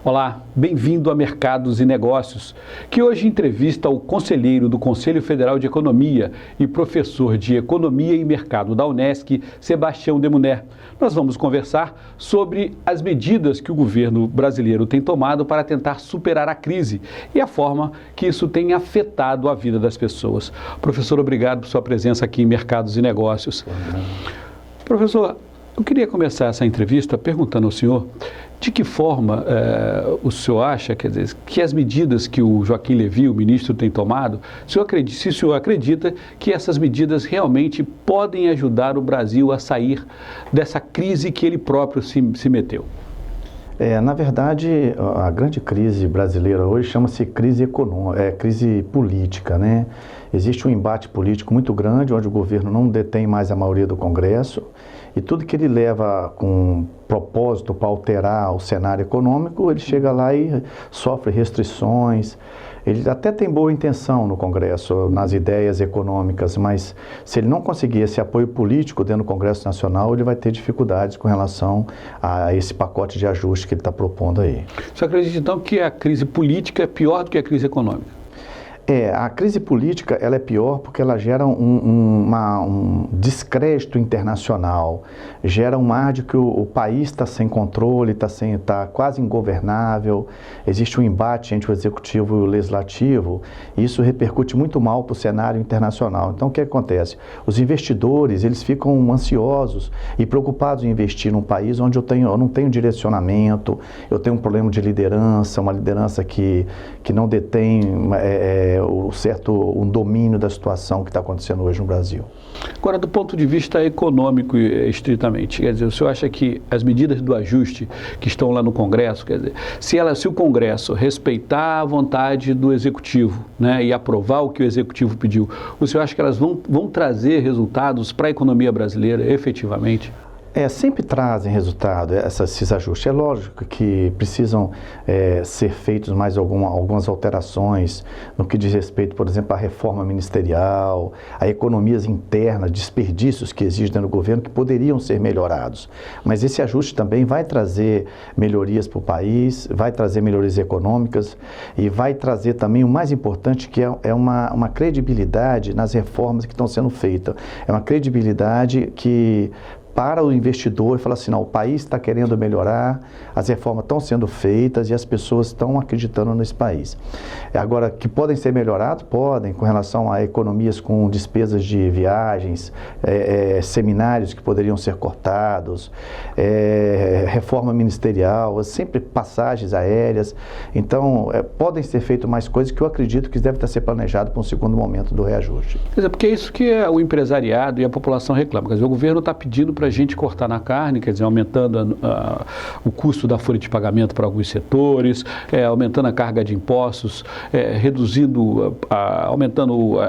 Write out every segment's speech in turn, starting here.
Olá, bem-vindo a Mercados e Negócios, que hoje entrevista o conselheiro do Conselho Federal de Economia e professor de Economia e Mercado da Unesc, Sebastião Demuner. Nós vamos conversar sobre as medidas que o governo brasileiro tem tomado para tentar superar a crise e a forma que isso tem afetado a vida das pessoas. Professor, obrigado por sua presença aqui em Mercados e Negócios. Professor, eu queria começar essa entrevista perguntando ao senhor de que forma o senhor acha, quer dizer, que as medidas que o Joaquim Levy, o ministro, tem tomado, se o senhor acredita que essas medidas realmente podem ajudar o Brasil a sair dessa crise que ele próprio se meteu? Na verdade, a grande crise brasileira hoje chama-se crise econômica, crise política, né? Existe um embate político muito grande, onde o governo não detém mais a maioria do Congresso, e tudo que ele leva com propósito para alterar o cenário econômico, ele chega lá e sofre restrições. Ele até tem boa intenção no Congresso, nas ideias econômicas, mas se ele não conseguir esse apoio político dentro do Congresso Nacional, ele vai ter dificuldades com relação a esse pacote de ajuste que ele está propondo aí. Você acredita então que a crise política é pior do que a crise econômica? A crise política ela é pior porque ela gera um descrédito internacional, gera um ar de que o país está sem controle, está quase ingovernável, existe um embate entre o executivo e o legislativo, e isso repercute muito mal para o cenário internacional. Então o que acontece? Os investidores eles ficam ansiosos e preocupados em investir num país onde eu não tenho direcionamento, eu tenho um problema de liderança, uma liderança que não detém um domínio da situação que está acontecendo hoje no Brasil. Agora, do ponto de vista econômico, estritamente, quer dizer, o senhor acha que as medidas do ajuste que estão lá no Congresso, quer dizer, se o Congresso respeitar a vontade do Executivo, né, e aprovar o que o Executivo pediu, o senhor acha que elas vão trazer resultados para a economia brasileira, efetivamente? Sempre trazem resultado esses ajustes. É lógico que precisam ser feitos mais algumas alterações no que diz respeito, por exemplo, à reforma ministerial, a economias internas, desperdícios que existem no governo que poderiam ser melhorados. Mas esse ajuste também vai trazer melhorias para o país, vai trazer melhorias econômicas e vai trazer também o mais importante, que é uma credibilidade nas reformas que estão sendo feitas. É uma credibilidade que para o investidor e falar assim, não, o país está querendo melhorar, as reformas estão sendo feitas e as pessoas estão acreditando nesse país. Agora, que podem ser melhorados? Podem, com relação a economias com despesas de viagens, seminários que poderiam ser cortados, reforma ministerial, sempre passagens aéreas. Então, podem ser feitas mais coisas que eu acredito que deve estar ser planejado para um segundo momento do reajuste. Quer dizer, porque é isso que o empresariado e a população reclamam. Quer dizer, o governo está pedindo para a gente cortar na carne, quer dizer, aumentando o custo da folha de pagamento para alguns setores, aumentando a carga de impostos, aumentando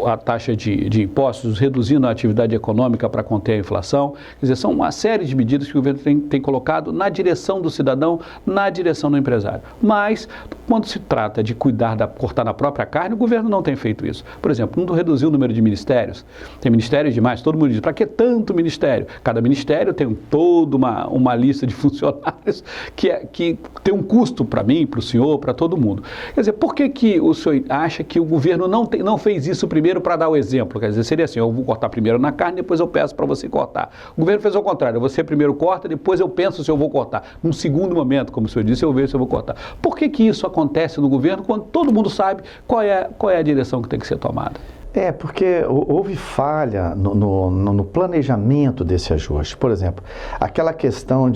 a taxa de impostos, reduzindo a atividade econômica para conter a inflação. Quer dizer, são uma série de medidas que o governo tem colocado na direção do cidadão, na direção do empresário. Mas, quando se trata de cortar na própria carne, o governo não tem feito isso. Por exemplo, não reduziu o número de ministérios. Tem ministérios demais, todo mundo diz, para que tanto ministério? Cada ministério tem toda uma lista de funcionários que tem um custo para mim, para o senhor, para todo mundo. Quer dizer, por que o senhor acha que o governo não fez isso primeiro para dar o exemplo? Quer dizer, seria assim, eu vou cortar primeiro na carne, depois eu peço para você cortar. O governo fez ao contrário, você primeiro corta, depois eu penso se eu vou cortar. Num segundo momento, como o senhor disse, eu vejo se eu vou cortar. Por que isso acontece no governo quando todo mundo sabe qual é a direção que tem que ser tomada? Porque houve falha no planejamento desse ajuste. Por exemplo, aquela questão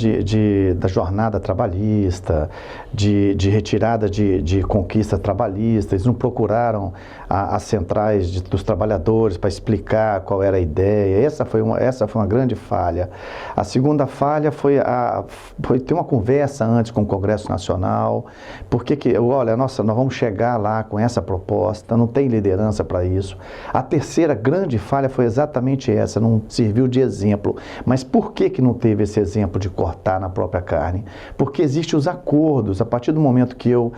da jornada trabalhista, de retirada de conquista trabalhista, eles não procuraram as centrais dos trabalhadores para explicar qual era a ideia. Essa foi uma grande falha. A segunda falha foi ter uma conversa antes com o Congresso Nacional, porque olha, nós vamos chegar lá com essa proposta, não tem liderança para isso. A terceira grande falha foi exatamente essa, não serviu de exemplo. Mas por que não teve esse exemplo de cortar na própria carne? Porque existem os acordos. A partir do momento que eu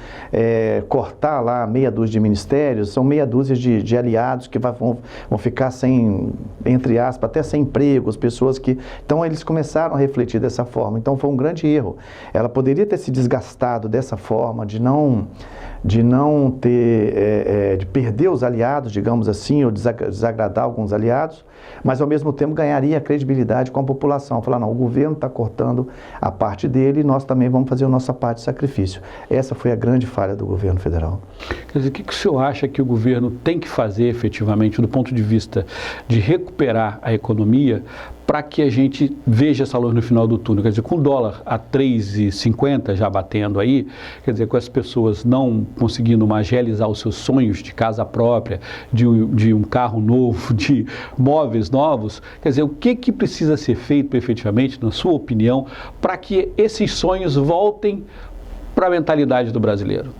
cortar lá meia dúzia de ministérios, são meia dúzia de aliados que vão ficar sem, entre aspas, até sem empregos, pessoas que... Então eles começaram a refletir dessa forma. Então foi um grande erro. Ela poderia ter se desgastado dessa forma, de não ter, de perder os aliados, digamos assim, ou desagradar alguns aliados, mas ao mesmo tempo ganharia credibilidade com a população. Falar, não, o governo está cortando a parte dele e nós também vamos fazer a nossa parte de sacrifício. Essa foi a grande falha do governo federal. Quer dizer, o que o senhor acha que o governo tem que fazer efetivamente do ponto de vista de recuperar a economia para que a gente veja essa luz no final do túnel? Quer dizer, com o dólar a 3,50 já batendo aí, quer dizer, com as pessoas não conseguindo mais realizar os seus sonhos de casa própria, de um carro novo, de móveis novos, quer dizer, o que precisa ser feito efetivamente, na sua opinião, para que esses sonhos voltem para a mentalidade do brasileiro?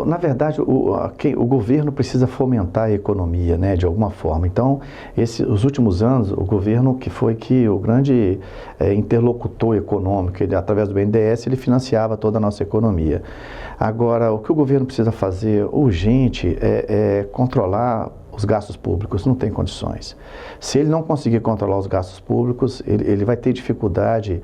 Na verdade, o governo precisa fomentar a economia, né, de alguma forma. Então, os últimos anos, o governo o grande interlocutor econômico, através do BNDES, ele financiava toda a nossa economia. Agora, o que o governo precisa fazer urgente é controlar os gastos públicos, não tem condições. Se ele não conseguir controlar os gastos públicos, ele vai ter dificuldade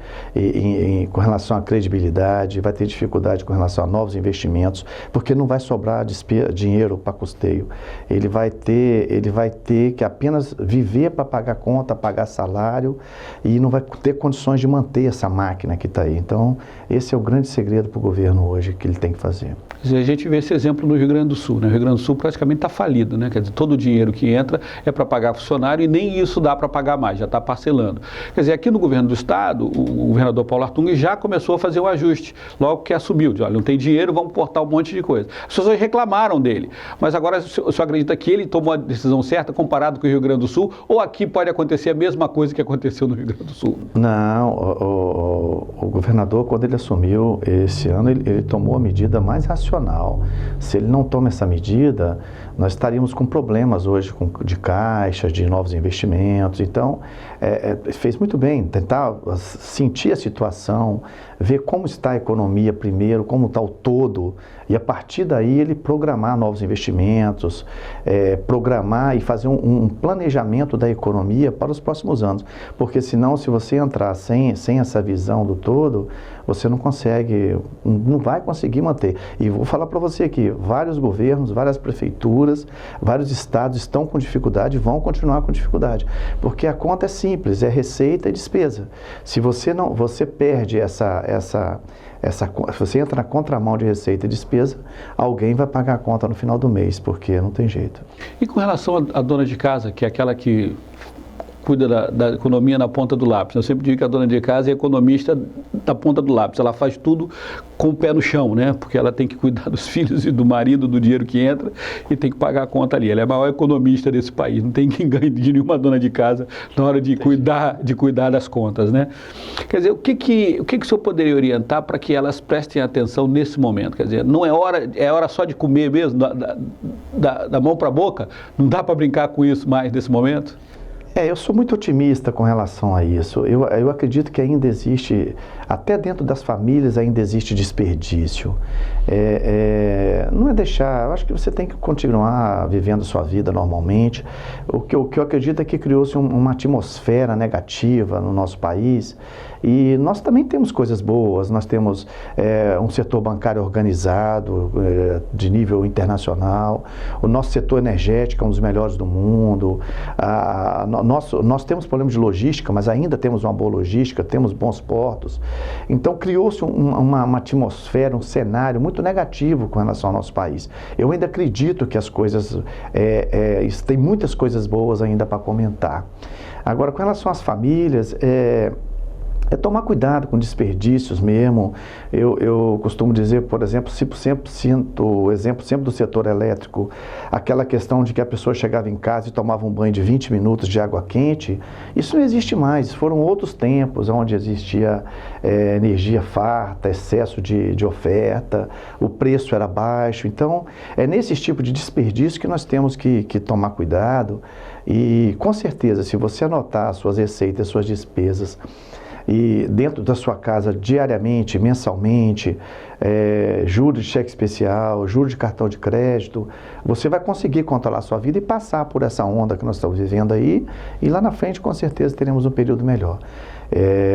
com relação à credibilidade, vai ter dificuldade com relação a novos investimentos, porque não vai sobrar dinheiro para custeio. Ele vai ter que apenas viver para pagar conta, pagar salário, e não vai ter condições de manter essa máquina que está aí. Então, esse é o grande segredo para o governo hoje, que ele tem que fazer. A gente vê esse exemplo no Rio Grande do Sul, né? O Rio Grande do Sul praticamente está falido, né? Quer dizer, todo o dinheiro que entra é para pagar funcionário e nem isso dá para pagar mais, já está parcelando. Quer dizer, aqui no governo do estado, o governador Paulo Artung já começou a fazer o ajuste, logo que assumiu, de, olha, não tem dinheiro, vamos cortar um monte de coisa. As pessoas reclamaram dele, mas agora o senhor acredita que ele tomou a decisão certa comparado com o Rio Grande do Sul, ou aqui pode acontecer a mesma coisa que aconteceu no Rio Grande do Sul? Não, o governador, quando ele assumiu esse ano, ele tomou a medida mais racional. Se ele não toma essa medida, nós estaríamos com problemas hoje de caixa, de novos investimentos. Então, fez muito bem tentar sentir a situação, ver como está a economia primeiro, como está o todo, e a partir daí ele programar novos investimentos, programar e fazer um planejamento da economia para os próximos anos. Porque senão, se você entrar sem essa visão do todo, você não vai conseguir manter. E vou falar para você aqui, vários governos, várias prefeituras, vários estados estão com dificuldade e vão continuar com dificuldade. Porque a conta é simples, é receita e despesa. Se você perde se você entra na contramão de receita e despesa, alguém vai pagar a conta no final do mês, porque não tem jeito. E com relação à dona de casa, que é aquela que cuida da economia na ponta do lápis. Eu sempre digo que a dona de casa é economista da ponta do lápis. Ela faz tudo com o pé no chão, né? Porque ela tem que cuidar dos filhos e do marido, do dinheiro que entra, e tem que pagar a conta ali. Ela é a maior economista desse país. Não tem quem ganhe de nenhuma dona de casa na hora de cuidar das contas, né? Quer dizer, o que o senhor poderia orientar para que elas prestem atenção nesse momento? Quer dizer, não é hora só de comer mesmo, da mão para a boca? Não dá para brincar com isso mais nesse momento? Eu sou muito otimista com relação a isso. Eu acredito que ainda existe, até dentro das famílias ainda existe desperdício. Não é deixar, eu acho que você tem que continuar vivendo sua vida normalmente. O que eu acredito é que criou-se uma atmosfera negativa no nosso país. E nós também temos coisas boas, nós temos um setor bancário organizado de nível internacional, o nosso setor energético é um dos melhores do mundo, nós temos problemas de logística, mas ainda temos uma boa logística, temos bons portos. Então criou-se uma atmosfera, um cenário muito negativo com relação ao nosso país. Eu ainda acredito que as coisas, tem muitas coisas boas ainda para comentar. Agora, com relação às famílias, é tomar cuidado com desperdícios mesmo. Eu costumo dizer, por exemplo, o exemplo sempre do setor elétrico, aquela questão de que a pessoa chegava em casa e tomava um banho de 20 minutos de água quente, isso não existe mais. Foram outros tempos onde existia energia farta, excesso de oferta, o preço era baixo. Então, é nesse tipo de desperdício que nós temos que tomar cuidado. E, com certeza, se você anotar suas receitas, suas despesas, e dentro da sua casa diariamente, mensalmente, juros de cheque especial, juros de cartão de crédito, você vai conseguir controlar a sua vida e passar por essa onda que nós estamos vivendo aí, e lá na frente com certeza teremos um período melhor.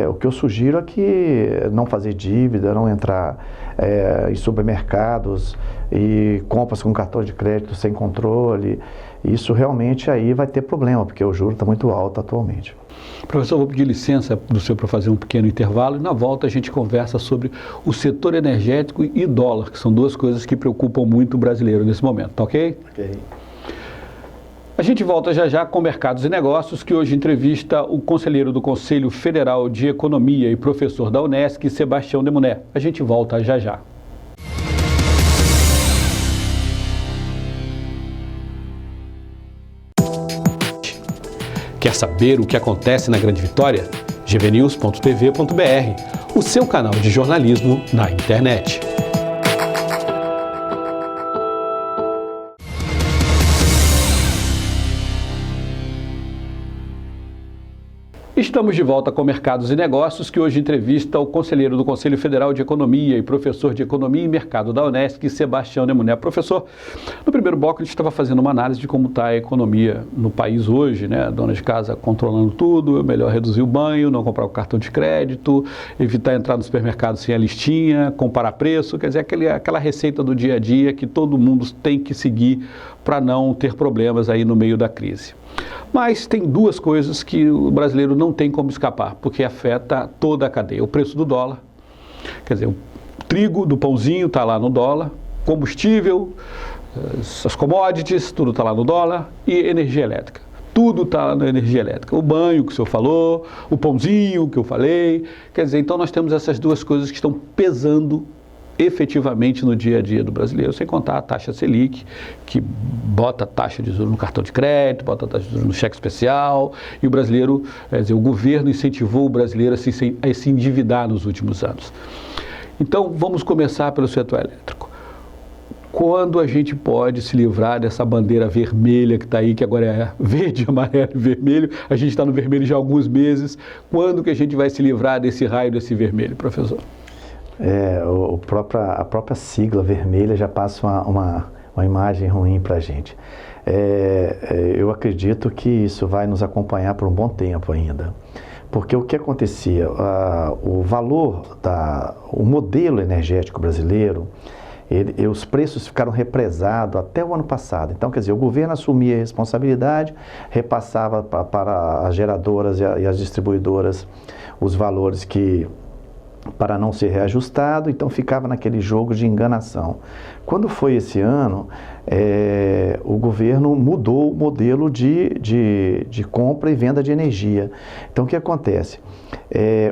O que eu sugiro é que não fazer dívida, não entrar em supermercados e compras com cartão de crédito sem controle. Isso realmente aí vai ter problema, porque o juro está muito alto atualmente. Professor, vou pedir licença do senhor para fazer um pequeno intervalo e na volta a gente conversa sobre o setor energético e dólar, que são duas coisas que preocupam muito o brasileiro nesse momento, tá ok? Ok. A gente volta já já com Mercados e Negócios, que hoje entrevista o conselheiro do Conselho Federal de Economia e professor da Unesc, Sebastião Demuné. A gente volta já já. Quer saber o que acontece na Grande Vitória? gvnews.tv.br, o seu canal de jornalismo na internet. Estamos de volta com Mercados e Negócios, que hoje entrevista o conselheiro do Conselho Federal de Economia e professor de Economia e Mercado da Unesc, Sebastião Demuné. Professor, no primeiro bloco a gente estava fazendo uma análise de como está a economia no país hoje, né? A dona de casa controlando tudo, é melhor reduzir o banho, não comprar o cartão de crédito, evitar entrar no supermercado sem a listinha, comparar preço, quer dizer, aquela receita do dia a dia que todo mundo tem que seguir para não ter problemas aí no meio da crise. Mas tem duas coisas que o brasileiro não tem como escapar, porque afeta toda a cadeia. O preço do dólar, quer dizer, o trigo do pãozinho está lá no dólar, combustível, as commodities, tudo está lá no dólar, e energia elétrica. Tudo está na energia elétrica. O banho que o senhor falou, o pãozinho que eu falei. Quer dizer, então nós temos essas duas coisas que estão pesando efetivamente no dia a dia do brasileiro, sem contar a taxa Selic, que bota a taxa de juros no cartão de crédito, bota a taxa de juros no cheque especial, e o brasileiro, quer dizer, o governo incentivou o brasileiro a se endividar nos últimos anos. Então, vamos começar pelo setor elétrico. Quando a gente pode se livrar dessa bandeira vermelha que está aí, que agora é verde, amarelo e vermelho, a gente está no vermelho já há alguns meses, quando que a gente vai se livrar desse raio, desse vermelho, professor? A própria sigla vermelha já passa uma imagem ruim para a gente. Eu acredito que isso vai nos acompanhar por um bom tempo ainda. Porque o que acontecia, o modelo energético brasileiro, os preços ficaram represados até o ano passado. Então, quer dizer, o governo assumia a responsabilidade, repassava para as geradoras e as distribuidoras os valores para não ser reajustado, então ficava naquele jogo de enganação. Quando foi esse ano, o governo mudou o modelo de compra e venda de energia. Então, o que acontece?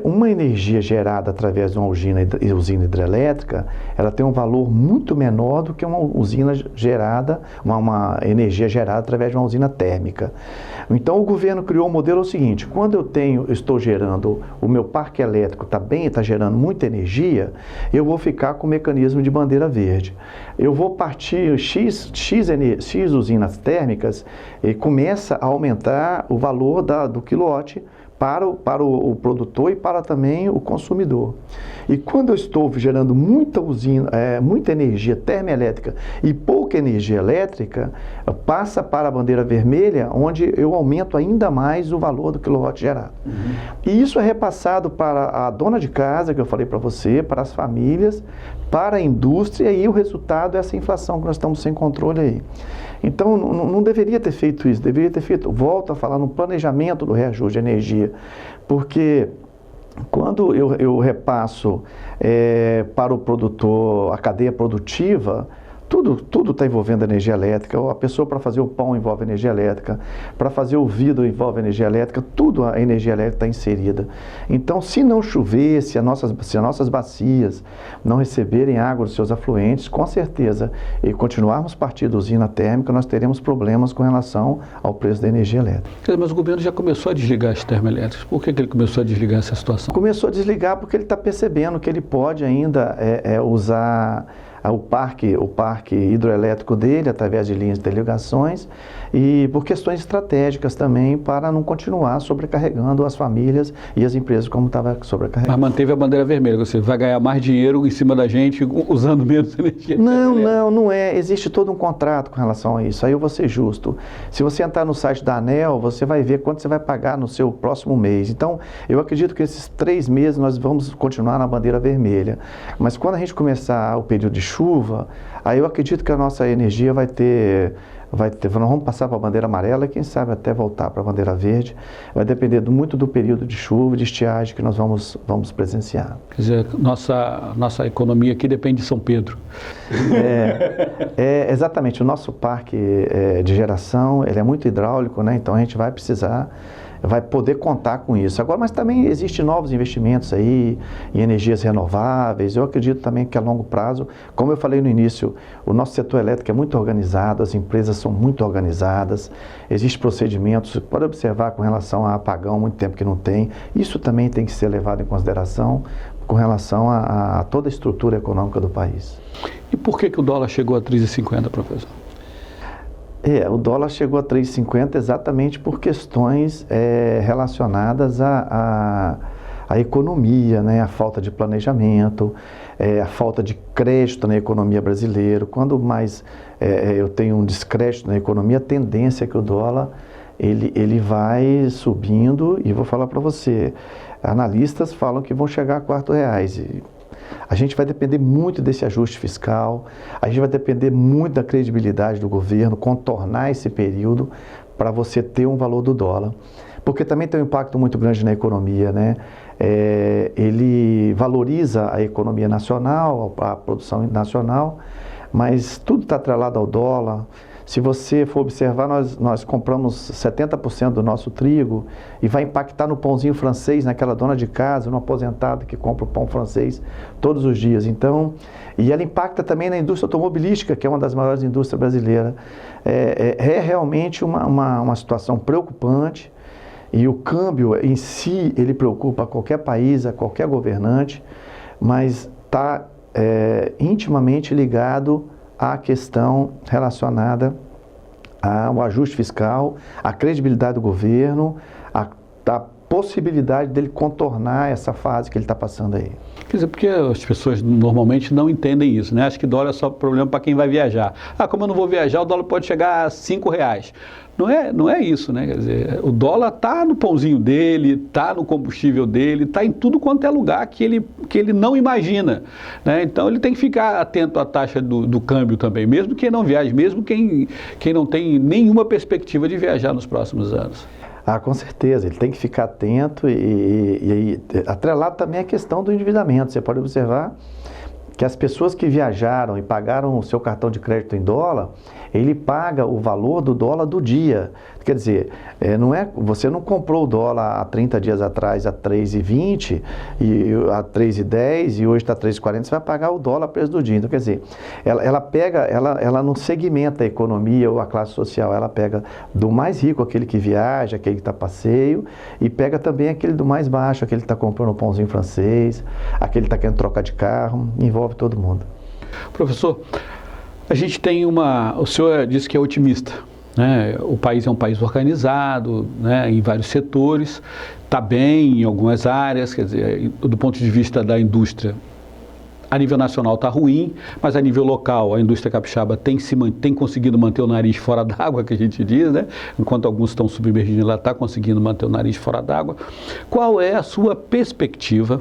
Uma energia gerada através de uma usina hidrelétrica, ela tem um valor muito menor do que uma usina gerada, uma energia gerada através de uma usina térmica. Então, o governo criou um modelo seguinte: quando eu estou gerando, o meu parque elétrico está gerando muita energia, eu vou ficar com o mecanismo de bandeira verde. Eu vou partir X usinas térmicas e começa a aumentar o valor do quilowatt para o produtor e para também o consumidor. E quando eu estou gerando muita energia termoelétrica e pouca energia elétrica, passa para a bandeira vermelha, onde eu aumento ainda mais o valor do quilowatt gerado. E isso é repassado para a dona de casa, que eu falei para você, para as famílias, para a indústria, e o resultado é essa inflação que nós estamos sem controle aí. Então, não deveria ter feito isso, deveria ter feito, volto a falar, no planejamento do reajuste de energia, porque quando eu repasso para o produtor, a cadeia produtiva, Tudo está envolvendo energia elétrica. A pessoa para fazer o pão envolve energia elétrica, para fazer o vidro envolve energia elétrica, tudo a energia elétrica está inserida. Então, se não chover, se as nossas bacias não receberem água dos seus afluentes, com certeza, e continuarmos partindo da usina térmica, nós teremos problemas com relação ao preço da energia elétrica. Mas o governo já começou a desligar as termoelétricas. Por que ele começou a desligar essa situação? Começou a desligar porque ele está percebendo que ele pode ainda usar o parque hidroelétrico dele, através de linhas de interligações, e por questões estratégicas também, para não continuar sobrecarregando as famílias e as empresas como estava sobrecarregando. Mas manteve a bandeira vermelha, você vai ganhar mais dinheiro em cima da gente usando menos energia. Não é. Existe todo um contrato com relação a isso. Aí eu vou ser justo. Se você entrar no site da ANEEL, você vai ver quanto você vai pagar no seu próximo mês. Então, eu acredito que esses 3 meses nós vamos continuar na bandeira vermelha. Mas quando a gente começar o período de chuva, aí eu acredito que a nossa energia nós vamos passar para a bandeira amarela e quem sabe até voltar para a bandeira verde. Vai depender muito do período de chuva e de estiagem que nós vamos presenciar. Quer dizer, nossa economia aqui depende de São Pedro. Exatamente, o nosso parque de geração, ele é muito hidráulico, né? Então a gente vai poder contar com isso. Agora, mas também existem novos investimentos aí em energias renováveis. Eu acredito também que a longo prazo, como eu falei no início, o nosso setor elétrico é muito organizado, as empresas são muito organizadas, existem procedimentos, você pode observar com relação a apagão, há muito tempo que não tem. Isso também tem que ser levado em consideração com relação a toda a estrutura econômica do país. E por que o dólar chegou a 3,50, professor? O dólar chegou a 3,50 exatamente por questões relacionadas à economia, né? A falta de planejamento, a falta de crédito na economia brasileira. Quando mais eu tenho um descrédito na economia, a tendência é que o dólar ele vai subindo, e vou falar para você, analistas falam que vão chegar a R$4. A gente vai depender muito desse ajuste fiscal, a gente vai depender muito da credibilidade do governo, contornar esse período para você ter um valor do dólar. Porque também tem um impacto muito grande na economia, né? Ele valoriza a economia nacional, a produção nacional, mas tudo está atrelado ao dólar. Se você for observar, nós compramos 70% do nosso trigo e vai impactar no pãozinho francês, naquela dona de casa, no aposentado que compra o pão francês todos os dias. Então, e ela impacta também na indústria automobilística, que é uma das maiores indústrias brasileiras. É realmente uma situação preocupante, e o câmbio em si, ele preocupa qualquer país, a qualquer governante, mas está intimamente ligado à questão relacionada ao ajuste fiscal, à credibilidade do governo, à possibilidade dele contornar essa fase que ele está passando aí. Quer dizer, porque as pessoas normalmente não entendem isso, né? Acho que dólar é só problema para quem vai viajar. Como eu não vou viajar, o dólar pode chegar a R$5. Não é isso, né? Quer dizer, o dólar está no pãozinho dele, está no combustível dele, está em tudo quanto é lugar que ele não imagina, né? Então ele tem que ficar atento à taxa do câmbio também, mesmo quem não viaje, mesmo quem não tem nenhuma perspectiva de viajar nos próximos anos. Com certeza, ele tem que ficar atento e atrelado também a questão do endividamento. Você pode observar que as pessoas que viajaram e pagaram o seu cartão de crédito em dólar, ele paga o valor do dólar do dia. Quer dizer, você não comprou o dólar há 30 dias atrás a 3,20 e a 3,10 e hoje está 3,40, você vai pagar o dólar a preço do dia. Então, quer dizer, ela não segmenta a economia ou a classe social, ela pega do mais rico, aquele que viaja, aquele que está a passeio, e pega também aquele do mais baixo, aquele que está comprando um pãozinho francês, aquele que está querendo trocar de carro, envolve todo mundo. Professor, a gente tem o senhor disse que é otimista, né? O país é um país organizado, né, em vários setores, está bem em algumas áreas, quer dizer, do ponto de vista da indústria, a nível nacional está ruim, mas a nível local a indústria capixaba tem conseguido manter o nariz fora d'água, que a gente diz, né? Enquanto alguns estão submergindo, ela está conseguindo manter o nariz fora d'água. Qual é a sua perspectiva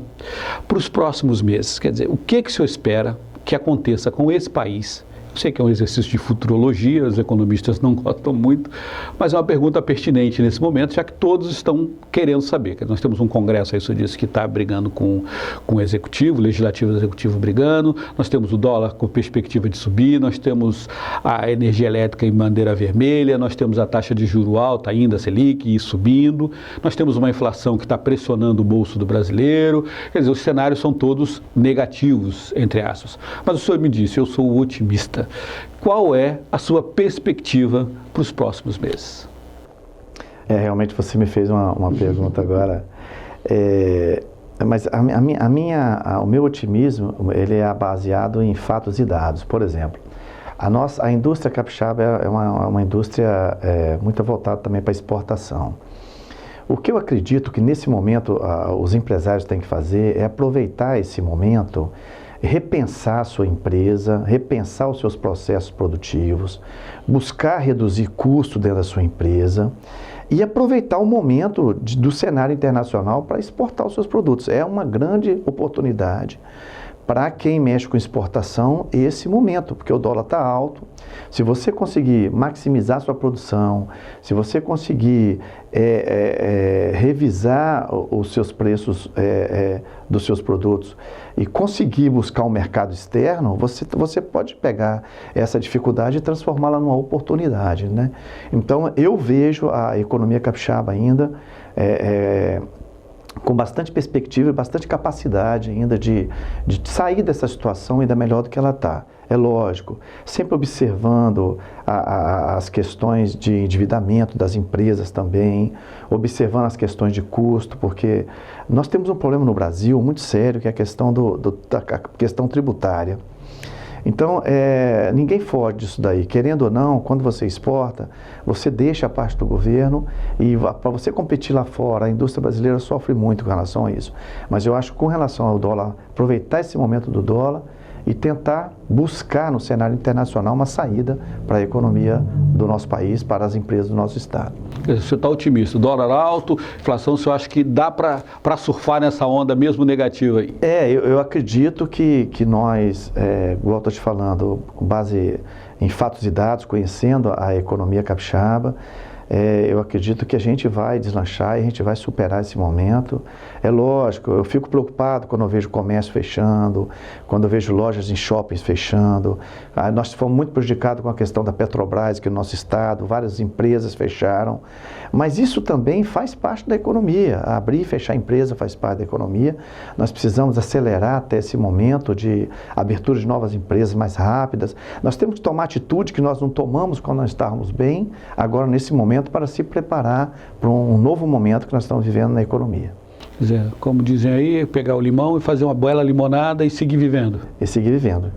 para os próximos meses? Quer dizer, o que o senhor espera que aconteça com esse país Sei que é um exercício de futurologia, os economistas não gostam muito, mas é uma pergunta pertinente nesse momento, já que todos estão querendo saber. Nós temos um congresso, aí, isso disse, que está brigando com o executivo, o legislativo e o executivo brigando, nós temos o dólar com perspectiva de subir, nós temos a energia elétrica em bandeira vermelha, nós temos a taxa de juro alta ainda, a Selic, e subindo, nós temos uma inflação que está pressionando o bolso do brasileiro, quer dizer, os cenários são todos negativos, entre aspas. Mas o senhor me disse, eu sou otimista. Qual é a sua perspectiva para os próximos meses? Realmente você me fez uma pergunta agora, mas o meu otimismo ele é baseado em fatos e dados. Por exemplo, a indústria capixaba é uma indústria muito voltada também para exportação. O que eu acredito que nesse momento os empresários têm que fazer é aproveitar esse momento, repensar a sua empresa, repensar os seus processos produtivos, buscar reduzir custo dentro da sua empresa e aproveitar o momento do cenário internacional para exportar os seus produtos. É uma grande oportunidade para quem mexe com exportação esse momento, porque o dólar está alto. Se você conseguir maximizar sua produção, se você conseguir revisar os seus preços dos seus produtos e conseguir buscar um mercado externo, você pode pegar essa dificuldade e transformá-la numa oportunidade, né? Então, eu vejo a economia capixaba ainda com bastante perspectiva e bastante capacidade ainda de sair dessa situação ainda melhor do que ela está. É lógico, sempre observando as questões de endividamento das empresas também, observando as questões de custo, porque nós temos um problema no Brasil muito sério, que é a questão da questão tributária. Então, ninguém foge disso daí. Querendo ou não, quando você exporta, você deixa a parte do governo e para você competir lá fora, a indústria brasileira sofre muito com relação a isso. Mas eu acho que com relação ao dólar, aproveitar esse momento do dólar e tentar buscar no cenário internacional uma saída para a economia do nosso país, para as empresas do nosso estado. Você está otimista, dólar alto, inflação, o senhor acha que dá para surfar nessa onda mesmo negativa aí? Eu acredito que nós, igual eu estou te falando, com base em fatos e dados, conhecendo a economia capixaba, eu acredito que a gente vai deslanchar e a gente vai superar esse momento. É lógico, eu fico preocupado quando eu vejo comércio fechando, quando eu vejo lojas em shoppings fechando. Nós fomos muito prejudicados com a questão da Petrobras, que no nosso estado, várias empresas fecharam. Mas isso também faz parte da economia. Abrir e fechar a empresa faz parte da economia. Nós precisamos acelerar até esse momento de abertura de novas empresas mais rápidas. Nós temos que tomar atitude que nós não tomamos quando nós estávamos bem, agora nesse momento, para se preparar para um novo momento que nós estamos vivendo na economia. Quer dizer, como dizem aí, pegar o limão e fazer uma bela limonada e seguir vivendo. E seguir vivendo.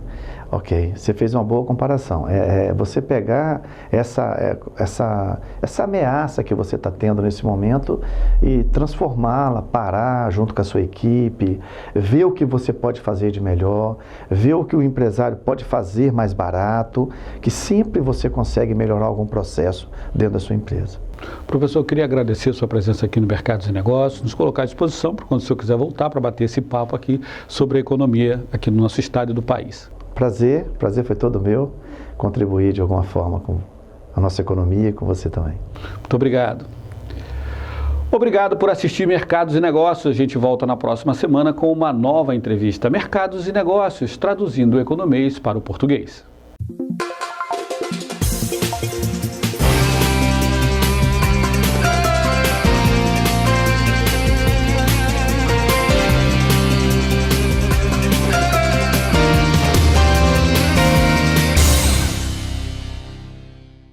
Ok, você fez uma boa comparação. Você pegar essa ameaça que você está tendo nesse momento e transformá-la, parar junto com a sua equipe, ver o que você pode fazer de melhor, ver o que o empresário pode fazer mais barato, que sempre você consegue melhorar algum processo dentro da sua empresa. Professor, eu queria agradecer a sua presença aqui no Mercados e Negócios, nos colocar à disposição para quando o senhor quiser voltar para bater esse papo aqui sobre a economia aqui no nosso estado e do país. Prazer foi todo meu, contribuir de alguma forma com a nossa economia e com você também. Muito obrigado. Obrigado por assistir Mercados e Negócios. A gente volta na próxima semana com uma nova entrevista. Mercados e Negócios, traduzindo o economês para o português.